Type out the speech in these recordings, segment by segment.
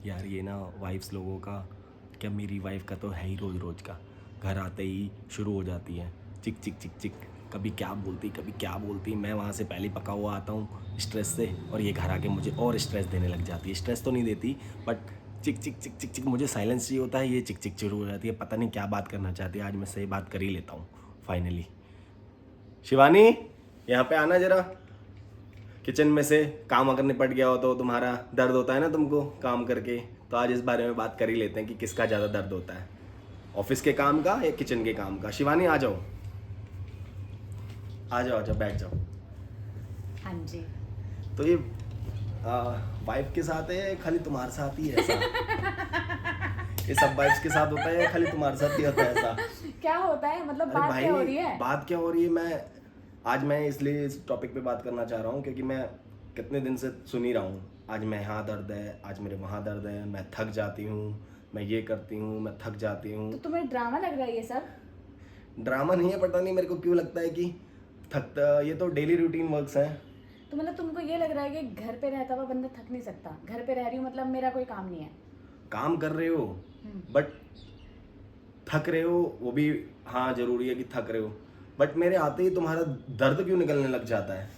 यार ये ना वाइफ्स लोगों का, क्या मेरी वाइफ का तो है ही रोज़ रोज़ का। घर आते ही शुरू हो जाती है चिक चिक चिक चिक, कभी क्या बोलती। मैं वहाँ से पहले ही पका हुआ आता हूँ स्ट्रेस से, और ये घर आके मुझे और स्ट्रेस देने लग जाती है। स्ट्रेस तो नहीं देती बट चिक चिक चिक चिक चिक, मुझे साइलेंस चाहिए होता है, ये चिक चिक शुरू हो जाती है। पता नहीं क्या बात करना चाहती है। आज मैं सही बात कर ही लेता हूँ फाइनली। शिवानी, यहाँ पे आना जरा। किचन में से काम अगर निपट गया हो तो तुम्हारा दर्द होता है ना तुमको काम करके, तो आज इस बारे में बात कर ही लेते हैं कि किसका ज़्यादा दर्द होता है, ऑफिस के काम का या किचन के काम का। शिवानी आ जाओ, आ जाओ, आ जाओ, बैठ जाओ। हाँ जी। तो ये वाइफ के साथ है या खाली तुम्हारे साथ ही है ऐसा? ये सब वाइफ्स के साथ होता है या खाली तुम्हारे साथ ही होता है ऐसा? क्या होता है मतलब अरे बात भाई, क्या हो रही है? बात क्या हो रही है? मैं इसलिए इस टॉपिक पे बात करना चाह रहा हूँ क्योंकि मैं कितने दिन से सुन ही रहा हूँ, आज मैं यहाँ दर्द है, आज मेरे वहाँ दर्द है, मैं थक जाती हूँ, मैं ये करती हूँ, मैं थक जाती हूँ। तो तुम्हें ड्रामा लग रहा है ये सब? ड्रामा नहीं है, पता नहीं मेरे को क्यों लगता है कि थकता, ये तो डेली रूटीन वर्क्स हैं। तो मतलब तुमको ये लग रहा है कि घर पे रहता हुआ बंदा थक नहीं सकता? घर पे रह रही हूँ मतलब मेरा कोई काम नहीं है। काम कर रहे हो बट थक रहे हो, वो भी हाँ जरूरी है कि थक रहे हो, बट मेरे आते ही तुम्हारा दर्द क्यों निकलने लग जाता है?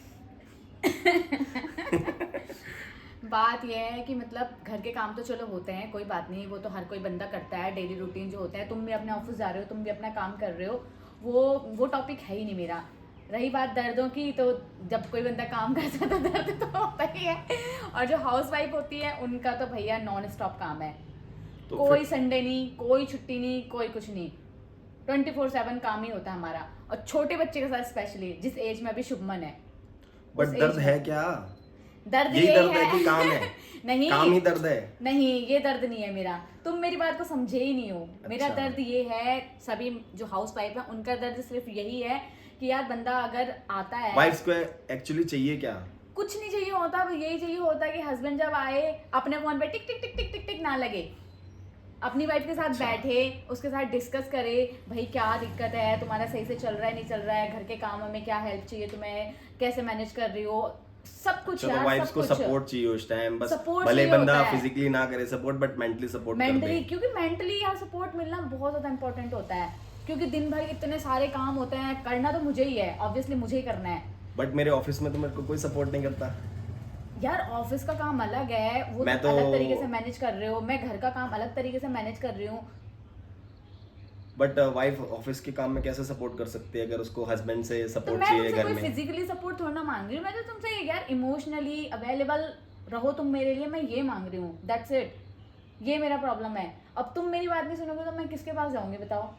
बात यह है कि मतलब घर के काम तो चलो होते हैं, कोई बात नहीं, वो तो हर कोई बंदा करता है, डेली रूटीन जो होता है। तुम भी अपने ऑफिस जा रहे हो, तुम भी अपना काम कर रहे हो, वो टॉपिक है ही नहीं मेरा। रही बात दर्दों की, तो जब कोई बंदा काम करता है तो दर्द तो होता ही है। और जो हाउस वाइफ होती है उनका तो भैया नॉन स्टॉप काम है। तो कोई फिर संडे नहीं, कोई छुट्टी नहीं, कोई कुछ नहीं, 24/7 काम ही होता है हमारा। और छोटे बच्चे के साथ स्पेशली, जिस एज में अभी शुभमन है बट उस दर्द एज है में क्या? दर्द यही ये दर्द है कि काम है? नहीं, काम ही दर्द है? नहीं, ये दर्द नहीं है मेरा। तुम मेरी बात को समझे ही नहीं हो। मेरा अच्छा। दर्द ये है, सभी जो हाउस वाइफ है उनका दर्द सिर्फ यही है कि यार बंदा अगर आता है, वाइफ्स को एक्चुअली चाहिए क्या? कुछ नहीं चाहिए होता, अब यही चाहिए होता है कि हस्बैंड जब आए अपने फोन पे टिक टिक टिक टिक टिक टिक ना लगे, अपनी वाइफ के साथ अच्छा। बैठे, उसके साथ डिस्कस करे, भाई क्या दिक्कत है, तुम्हारा सही से चल रहा है नहीं चल रहा है, घर के कामों में क्या हेल्प चाहिए तुम्हें, कैसे मैनेज कर रही हो, सब कुछ चलो यार, वाइफ्स सब को कुछ सपोर्ट चाहिए उस टाइम, बस सपोर्ट भले चाहिए बंदा होता है। फिजिकली ना करे सपोर्ट बट मेंटली सपोर्ट कर दे। मेंटली, क्योंकि मेंटली यार सपोर्ट मिलना बहुत ज़्यादा इंपॉर्टेंट होता है, क्योंकि दिन भर इतने सारे काम होते हैं, करना तो मुझे ही है, ऑब्वियसली मुझे ही करना है। बट मेरे ऑफिस में तो मेरे को कोई सपोर्ट नहीं करता। यार ऑफिस का काम अलग है, वो मैं तुम तो अलग तरीके से मैनेज कर रहे हो, मैं घर का काम अलग तरीके से मैनेज कर रही हूँ। बट वाइफ ऑफिस के काम में कैसे सपोर्ट कर सकती है अगर उसको हस्बैंड से तो सपोर्ट मैं चाहिए तुमसे घर कोई में? फिजिकली सपोर्ट थोड़ा ना मांग रही हूँ, मैं तो तुमसे यार इमोशनली अवेलेबल रहो तुम मेरे लिए, मैं ये मांग रही हूँ, दैट्स इट। ये मेरा प्रॉब्लम है। अब तुम मेरी बात नहीं सुनोगे तो मैं किसके पास जाऊंगी बताओ?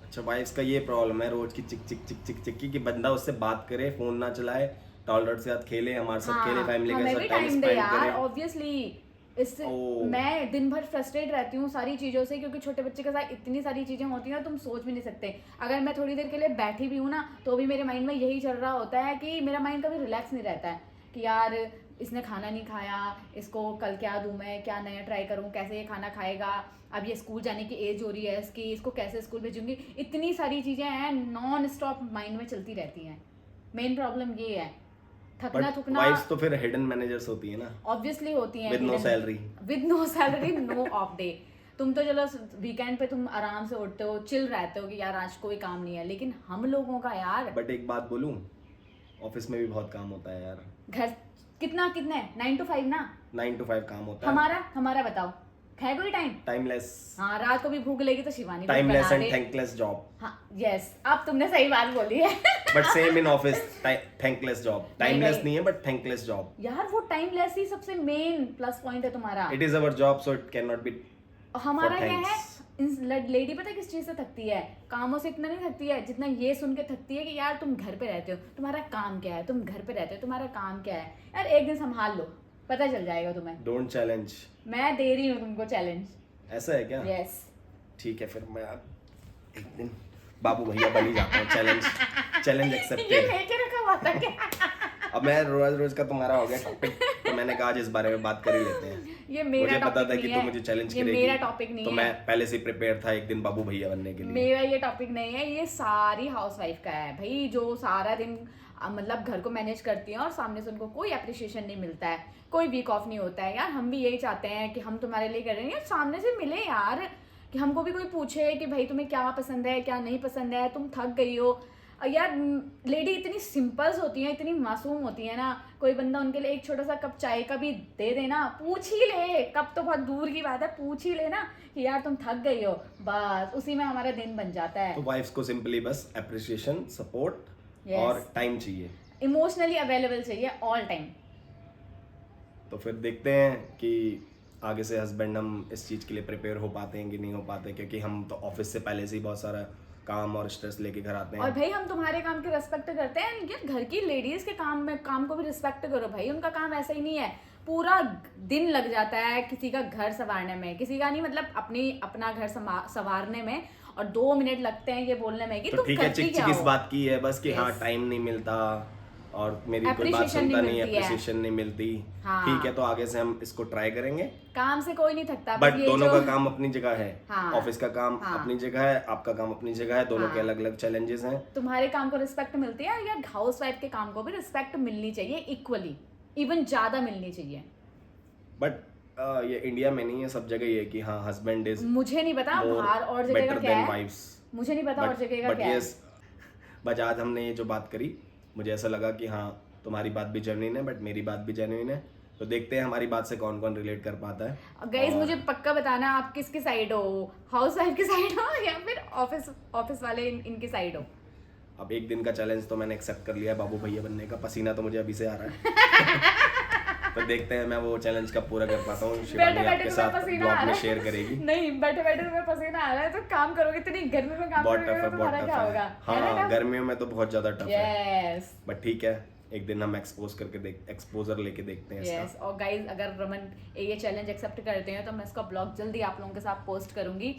अच्छा, वाइफ्स का ये प्रॉब्लम है रोज की चिक चिक चिक चिक चिक की, कि बंदा उससे बात करे, फोन ना चलाए, टॉलरेट से साथ खेले, हमारे साथ खेले, हाँ, फैमिली के हमें साथ भी टाइम टाइम दे स्पेंड यार, करे। ऑब्वियसली। इससे ओ, मैं दिन भर फ्रस्ट्रेट रहती हूँ सारी चीज़ों से, क्योंकि छोटे बच्चे के साथ इतनी सारी चीज़ें होती हैं तुम सोच भी नहीं सकते। अगर मैं थोड़ी देर के लिए बैठी भी हूँ ना, तो भी मेरे माइंड में यही चल रहा होता है कि मेरा माइंड कभी रिलैक्स नहीं रहता है कि यार इसने खाना नहीं खाया, इसको कल क्या दूँ मैं, क्या नया ट्राई करूँ, कैसे ये खाना खाएगा, अब ये स्कूल जाने की एज हो रही है इसकी, इसको कैसे स्कूल भेजूंगी। इतनी सारी चीज़ें हैं, नॉन स्टॉप माइंड में चलती रहती हैं। मेन प्रॉब्लम ये है, थकना बट थुकना। वाइफ्स तो फिर हिडन मैनेजर्स होती है ना, ऑब्वियसली होती हैं, with no salary. With no salary, no off day. तुम तो चलो वीकेंड पे तुम आराम से उठते हो, चिल रहते हो कि यार आज कोई काम नहीं है, लेकिन हम लोगों का यार बट एक बात बोलूं, ऑफिस में भी बहुत काम होता है यार। घर कितने 9 to 5 ना? 9 to 5 काम होता है। हमारा बताओ, है कोई टाइम? टाइमलेस। हाँ, रात को भी भूख लगी तो शिवानी कुछ टाइमलेस बना एंड दे। Thankless job. हाँ यस, अब तुमने सही बात बोली है। But same in office, thankless job. Timeless नहीं। नहीं है बट थैंकलेस जॉब। यार वो टाइमलेस ही सबसे मेन प्लस पॉइंट है तुम्हारा। It is our job so it can not be हमारा फॉर क्या है, थैंक्स। लेडी पता है किस चीज से थकती है? कामों से इतना नहीं थकती है जितना ये सुन के थकती है कि यार तुम घर पे रहते हो, तुम्हारा काम क्या है, तुम घर पे रहते हो, तुम्हारा काम क्या है। यार एक दिन संभाल लो, पता चल जाएगा तुम्हें। Don't challenge. मैं दे रही हूँ तुमको चैलेंज। ऐसा है क्या? यस। ठीक है, फिर मैं एक दिन बाबू भैया बन ही जाता हूँ। चैलेंज ये एक्सेप्टेड। लेके रखा हुआ था क्या? अब मैं रोज रोज का तुम्हारा हो गया टॉपिक, तो मैंने कहा आज इस बारे में बात कर ही लेते हैं। ये मेरा मुझे पता टॉपिक था कि नहीं तू है, मुझे चैलेंज ये करेगी, मेरा टॉपिक नहीं तो है। मैं पहले से प्रिपेयर था एक दिन बाबू भैया बनने के लिए। मेरा ये टॉपिक नहीं है, ये सारी हाउसवाइफ का है भाई, जो सारा दिन मतलब घर को मैनेज करती हैं और सामने से उनको कोई अप्रिशिएशन नहीं मिलता है, कोई वीक ऑफ नहीं होता है। यार हम भी यही चाहते हैं कि हम तुम्हारे लिए कर रहे हैं यार, सामने से मिले यार, कि हमको भी कोई पूछे कि भाई तुम्हें क्या पसंद है क्या नहीं पसंद है, तुम थक गई हो। यार लेडी इतनी सिंपल्स होती हैं, इतनी मासूम होती है ना, कोई बंदा उनके लिए एक छोटा सा कप चाय का भी दे देना, पूछ ही ले, कप तो बहुत दूर की बात है, पूछ ही ले ना कि यार तुम थक गई हो, बस उसी में हमारा दिन बन जाता है। तो वाइफ्स को सिंपली बस अप्रिसिएशन, सपोर्ट Yes. और टाइम चाहिए। इमोशनली अवेलेबल चाहिए ऑल टाइम। तो फिर देखते हैं कि आगे से हस्बैंड हम इस चीज़ के लिए प्रिपेयर हो पाते हैं कि नहीं हो पाते, क्योंकि हम तो ऑफिस से पहले से ही बहुत सारा काम और स्ट्रेस लेके घर आते और हैं। भाई हम तुम्हारे काम की रिस्पेक्ट करते हैं, लेकिन घर की लेडीज के काम को भी रिस्पेक्ट करो भाई, उनका काम ऐसा ही नहीं है, पूरा दिन लग जाता है किसी का घर संवारने में, किसी का नहीं मतलब अपना घर संवारने में, और 2 मिनट लगते हैं ये बोलने में कि तो तुम ठीक है, करती चिक क्या चिक इस हो। बात की है बस कि हाँ Yes. टाइम नहीं मिलता और मेरी कोई बात Appreciation सुनता नहीं नहीं, मिलती है। अप्रिसिएशन नहीं मिलती। हाँ। ठीक है, तो आगे से हम इसको ट्राई करेंगे। काम से कोई नहीं थकता, बट बस ये दोनों जो का काम अपनी जगह है। हाँ। ऑफिस का काम हाँ। अपनी जगह है, आपका काम अपनी जगह है, दोनों के हाँ। अलग अलग चैलेंजेस हैं। तुम्हारे काम को रिस्पेक्ट मिलती है, यार हाउस वाइफ के काम को भी रिस्पेक्ट मिलनी चाहिए इक्वली, इवन ज्यादा मिलनी चाहिए। बट ये इंडिया में नहीं है, सब जगह ये है कि हाँ हस्बैंड इज मुझे नहीं पता बाहर और जगह का क्या है, मुझे नहीं पता और जगह का क्या है। बट आज हमने ये जो बात करी, मुझे ऐसा लगा कि हाँ तुम्हारी बात भी जेन्युइन है बट मेरी बात भी जेन्युइन है। तो देखते हैं हमारी बात से कौन कौन रिलेट कर पाता है। गाइस और मुझे पक्का बताना आप किसकी साइड हो, हाउस वाइफ की साइड हो या फिर ऑफिस वाले इनकी साइड हो। अब एक दिन का चैलेंज तो मैंने एक्सेप्ट कर लिया है बाबू भैया बनने का, पसीना तो मुझे अभी से आ रहा है। तो देखते हैं मैं वो चैलेंज कब पूरा कर पाता हूँ। शिवानी आपके साथ ब्लॉग में शेयर करेगी। नहीं बैठे बैठे तुम्हें पसीना आ रहा है तो काम करोगे, इतनी गर्मी में काम बहुत करोगे टफ है, तो बहुत तुम्हारा टफ क्या है। होगा, है ना हाँ tough? गर्मियों में तो बहुत ज्यादा टफ है। यस बट ठीक है, एक दिन हम एक्सपोजर लेके देखते हैं इसका। यस। और गाइज अगर रमन ये चैलेंज एक्सेप्ट करते हैं तो मैं इसका ब्लॉग जल्दी आप लोगों के साथ पोस्ट करूंगी,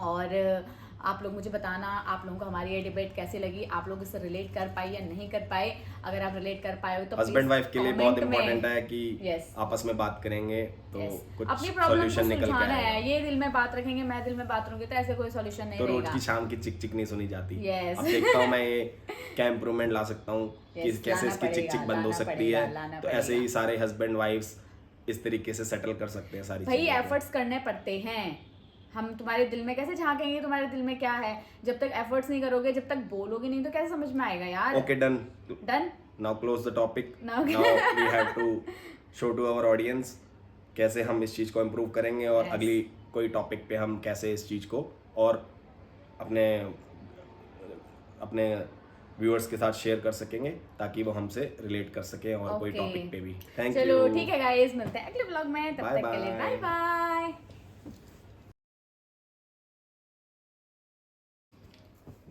और आप लोग मुझे बताना आप लोगों को हमारी ये डिबेट कैसी लगी, आप लोग इससे रिलेट कर पाए या नहीं कर पाए। अगर आप रिलेट कर पाए हो तो हस्बैंड वाइफ के लिए बहुत इंपॉर्टेंट है कि Yes. आपस में बात करेंगे तो कुछ अपनी प्रॉब्लम को सॉल्यूशन निकल के सुलझाना आएगा। है, ये दिल में बात रखेंगे मैं दिल में बात रखूंगी तो ऐसे कोई सॉल्यूशन नहीं तो रोज रहेगा। की शाम की चिक चिक नहीं सुनी जाती। Yes. अब देखता हूँ मैं ये क्या इम्प्रूवमेंट ला सकता हूँ कि Yes, कैसे लाना इसकी चिक चिक पड़ेगा, बंद हो लाना सकती पड़ेगा, है। लाना तो ऐसे पड़ेगा। ही सारे हस्बैंड वाइफ्स इस तरीके से सेटल कर सकते हैं सारी भाई चीजें को। एफर्ट्स करने पड़ते हैं, हम तुम्हारे दिल में कैसे झांकेंगे, तुम्हारे दिल में क्या है, जब तक एफर्ट्स नहीं करोगे, जब तक बोलोगे नहीं तो कैसे समझ में आएगा यार। Okay done, done. Now close the topic. Now- now we have to show to our audience कैसे हम इस चीज को इम्प्रूव करेंगे और Yes. अगली कोई टॉपिक पे हम कैसे इस चीज को और अपने अपने व्यूअर्स के साथ शेयर कर सकेंगे ताकि वो हमसे रिलेट कर सकें और कोई Okay. टॉपिक पे भी। Thank you. चलो ठीक है गाइस, मिलते हैं अगले ब्लॉग में, तब Bye तक के लिए bye. Bye bye.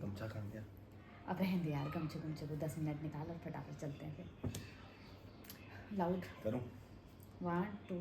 गमछा कहाँ गया? अब रहने दे यार, गमछे को 10 मिनट निकाल और फटाफट चलते हैं फिर। लाउड करूँ? 1 2